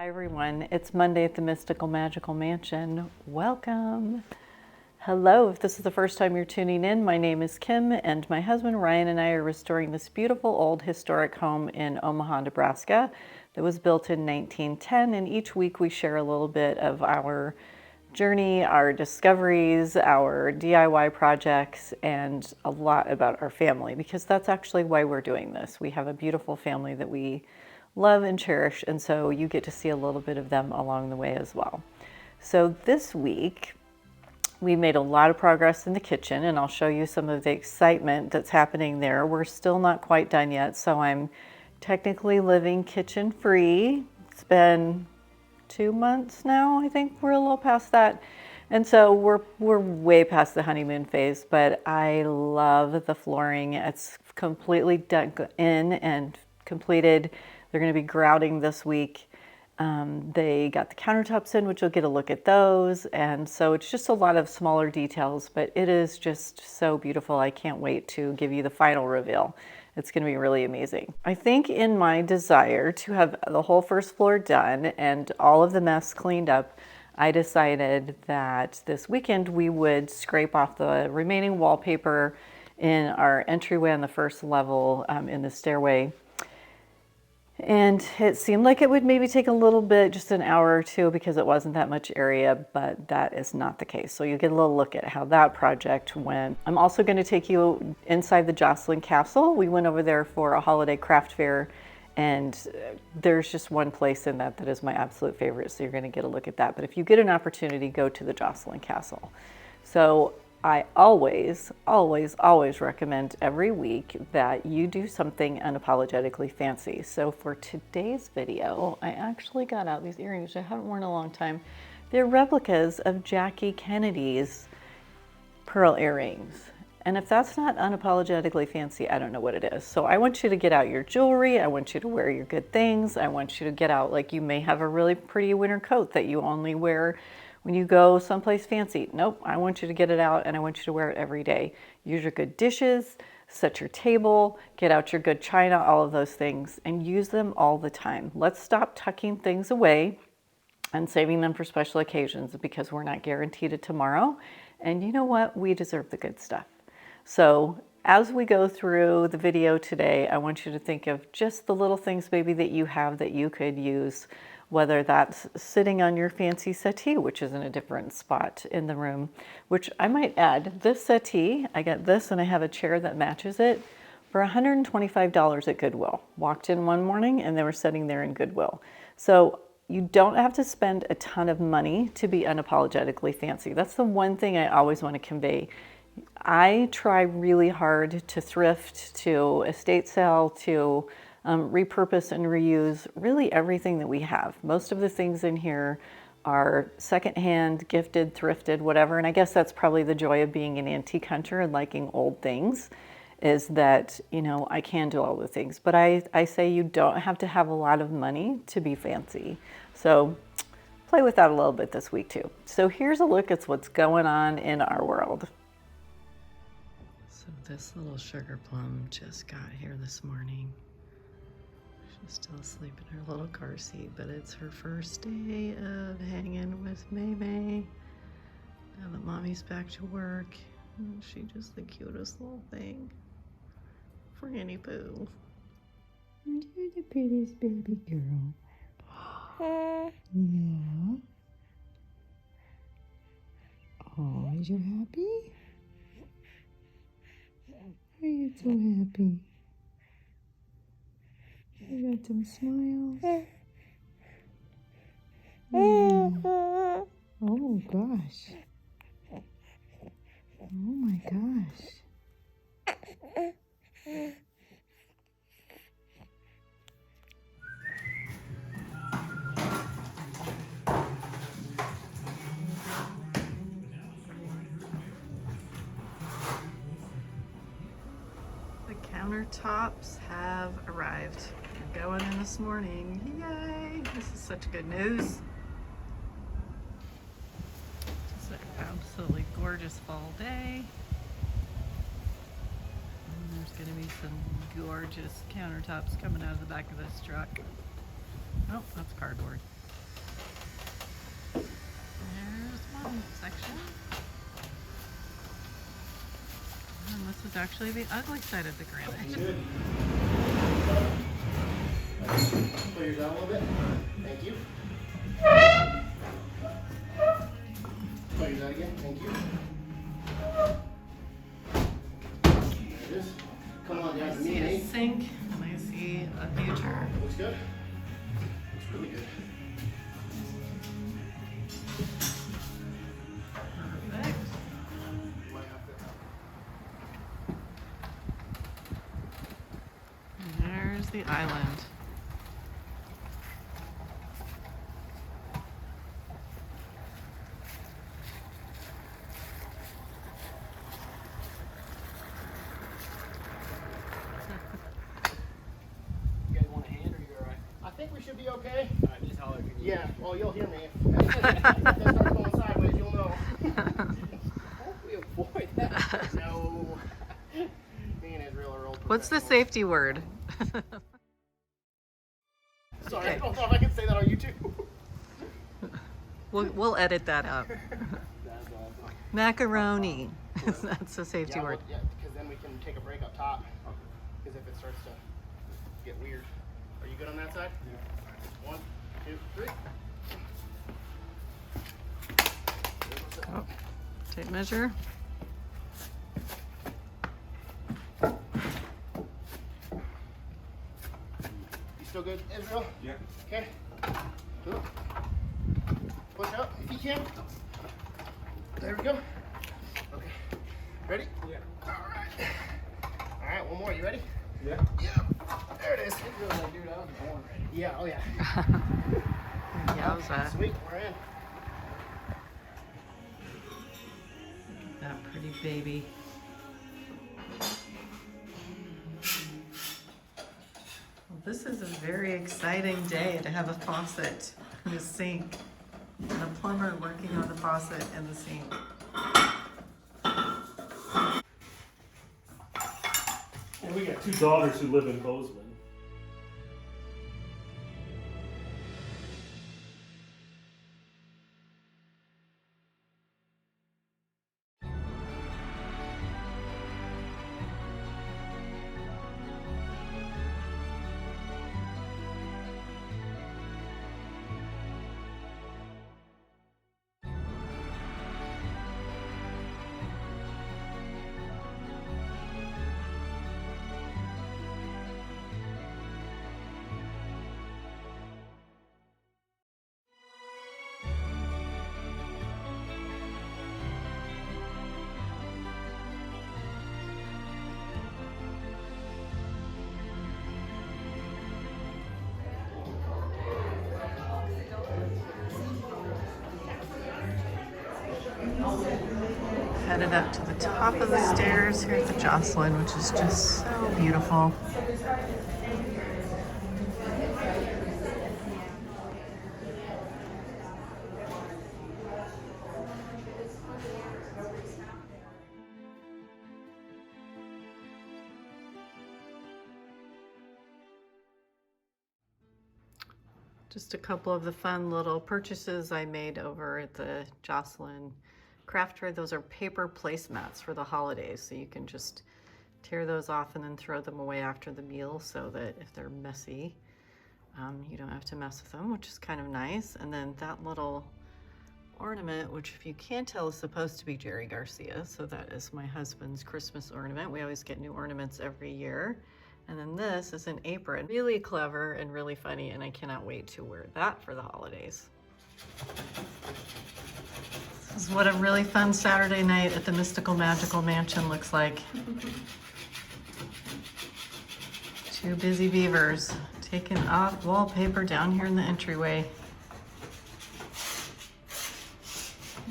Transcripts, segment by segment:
Hi everyone, it's Monday at the Mystical Magical Mansion. Welcome. Hello, if this is the first time you're tuning in, my name is Kim and my husband Ryan and I are restoring this beautiful old historic home in Omaha, Nebraska that was built in 1910, and each week we share a little bit of our journey, our discoveries, our DIY projects, and a lot about our family, because that's actually why we're doing this. We have a beautiful family that we love and cherish, and so you get to see a little bit of them along the way as well. So this week we made a lot of progress in the kitchen, and I'll show you some of the excitement that's happening there. We're still not quite done yet, so I'm technically living kitchen free. It's been 2 months now. I think we're a little past that. And so we're way past the honeymoon phase, but I love the flooring. It's completely dug in and completed. They're going to be grouting this week. They got the countertops in, which you'll get a look at those. And so it's just a lot of smaller details, but it is just so beautiful. I can't wait to give you the final reveal. It's going to be really amazing. I think in my desire to have the whole first floor done and all of the mess cleaned up, I decided that this weekend we would scrape off the remaining wallpaper in our entryway on the first level in the stairway. And it seemed like it would maybe take a little bit, just an hour or two, because it wasn't that much area, but that is not the case. So you get a little look at how that project went. I'm also going to take you inside the Joslyn Castle. We went over there for a holiday craft fair, and there's just one place in that is my absolute favorite, so you're going to get a look at that. But if you get an opportunity, go to the Joslyn Castle. So I always recommend every week that you do something unapologetically fancy. So for today's video, I actually got out these earrings, which I haven't worn in a long time. They're replicas of Jackie Kennedy's pearl earrings. And if that's not unapologetically fancy, I don't know what it is. So I want you to get out your jewelry. I want you to wear your good things. I want you to get out, like, you may have a really pretty winter coat that you only wear when you go someplace fancy. Nope, I want you to get it out and I want you to wear it every day. Use your good dishes, set your table, get out your good china, all of those things, and use them all the time. Let's stop tucking things away and saving them for special occasions, because we're not guaranteed a tomorrow. And you know what? We deserve the good stuff. So as we go through the video today, I want you to think of just the little things maybe that you have that you could use, whether that's sitting on your fancy settee, which is in a different spot in the room, which I might add, this settee, I got this and I have a chair that matches it for $125 at Goodwill. Walked in one morning and they were sitting there in Goodwill. So you don't have to spend a ton of money to be unapologetically fancy. That's the one thing I always want to convey. I try really hard to thrift, to estate sale, to repurpose and reuse really everything that we have. Most of the things in here are secondhand, gifted, thrifted, whatever. And I guess that's probably the joy of being an antique hunter and liking old things, is that, you know, I can do all the things. But I say you don't have to have a lot of money to be fancy. So play with that a little bit this week too. So here's a look at what's going on in our world. So this little sugar plum just got here this morning. She's still asleep in her little car seat, but it's her first day of hanging with May. Now that mommy's back to work, and she's just the cutest little thing. Frannie Poo. You're the prettiest baby girl. Yeah. Oh, are you happy? Are you so happy? You got some smiles. Yeah. Oh gosh. Oh my gosh. The countertops have arrived. They're going in this morning. Yay! This is such good news. Just an absolutely gorgeous fall day. And there's going to be some gorgeous countertops coming out of the back of this truck. Oh, that's cardboard. section. And this is actually the ugly side of the granite. Good. Clear yours out a little bit. Thank you. Clear yours out again. Thank you. There it is. Come on down to me. I see a sink and I see a future. Looks good. Looks really good. Perfect. And there's the island. You guys want a hand or you alright? I think we should be okay. Alright, just holler if you need. Yeah, well, you'll hear me. If that starts going sideways, you'll know. Hopefully avoid that. No. Me and Israel are old. What's the safety word? Sorry, I don't know if I can say that on YouTube. We'll edit that out. That's awesome. Macaroni. That's a safety Yeah, word. yeah, because then we can take a break up top. Because if it starts to get weird. Are you good on that side? Yeah. 1, 2, 3. Oh, tape measure. You still good, Israel? Yeah. Okay. Cool. Push up if you can. There we go. Okay. Ready? Yeah. Alright. Alright, one more. You ready? Yeah. Yeah. There it is. You're like, dude, I was born ready. Yeah, oh yeah. Yowza. Sweet, we're in. That pretty baby. Well, this is a very exciting day to have a faucet and a sink and a plumber working on the faucet and the sink. And we got 2 daughters who live in Bozeman. Headed up to the top of the stairs here at the Joslyn, which is just so beautiful. Just a couple of the fun little purchases I made over at the Joslyn craft fair. Those are paper placemats for the holidays, so you can just tear those off and then throw them away after the meal, so that if they're messy, you don't have to mess with them, which is kind of nice. And then that little ornament, which if you can't tell is supposed to be Jerry Garcia, so that is my husband's Christmas ornament. We always get new ornaments every year. And then this is an apron. Really clever and really funny, and I cannot wait to wear that for the holidays. This is what a really fun Saturday night at the Mystical Magical Mansion looks like. 2 busy beavers taking off wallpaper down here in the entryway.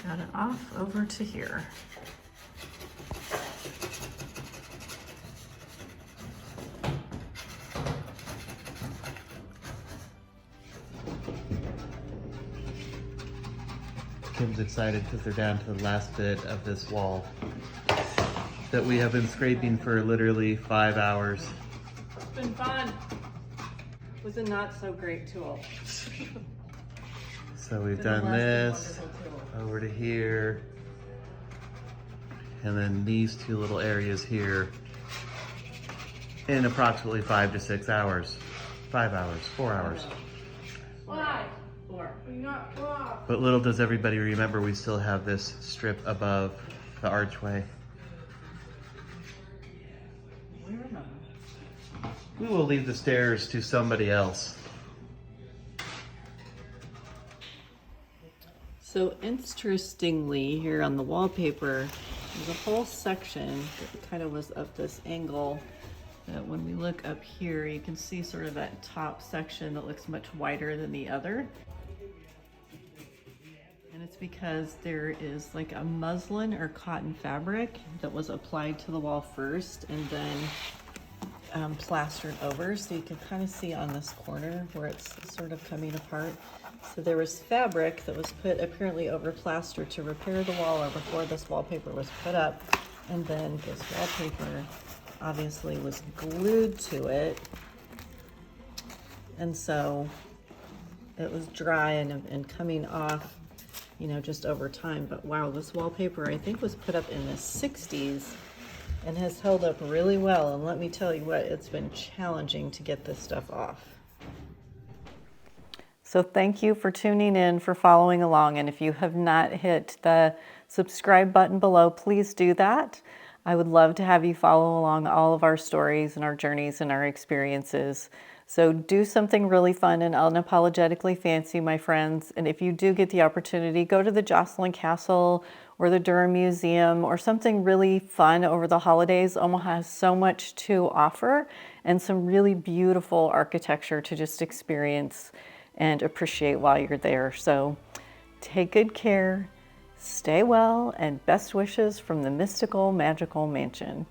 Got it off over to here. Kim's excited because they're down to the last bit of this wall that we have been scraping for literally 5 hours. It's been fun. It was a not so great tool. So we've Been a done less than this. wonderful tool. over to here, and then these two little areas here in approximately 5 to 6 hours. 5 hours, 4 hours. Why? 4. But little does everybody remember, we still have this strip above the archway. We will leave the stairs to somebody else. So interestingly, here on the wallpaper, there's a whole section that kind of was up this angle that when we look up here, you can see sort of that top section that looks much wider than the other. And it's because there is like a muslin or cotton fabric that was applied to the wall first and then plastered over. So you can kind of see on this corner where it's sort of coming apart. So there was fabric that was put apparently over plaster to repair the wall or before this wallpaper was put up. And then this wallpaper obviously was glued to it. And so it was dry and coming off, you know, just over time. But wow, this wallpaper I think was put up in the 60s and has held up really well. And let me tell you what, it's been challenging to get this stuff off. So thank you for tuning in, for following along. And if you have not hit the subscribe button below, please do that. I would love to have you follow along all of our stories and our journeys and our experiences. So do something really fun and unapologetically fancy, my friends. And if you do get the opportunity, go to the Joslyn Castle or the Durham Museum or something really fun over the holidays. Omaha has so much to offer and some really beautiful architecture to just experience and appreciate while you're there. So take good care, stay well, and best wishes from the mystical, magical mansion.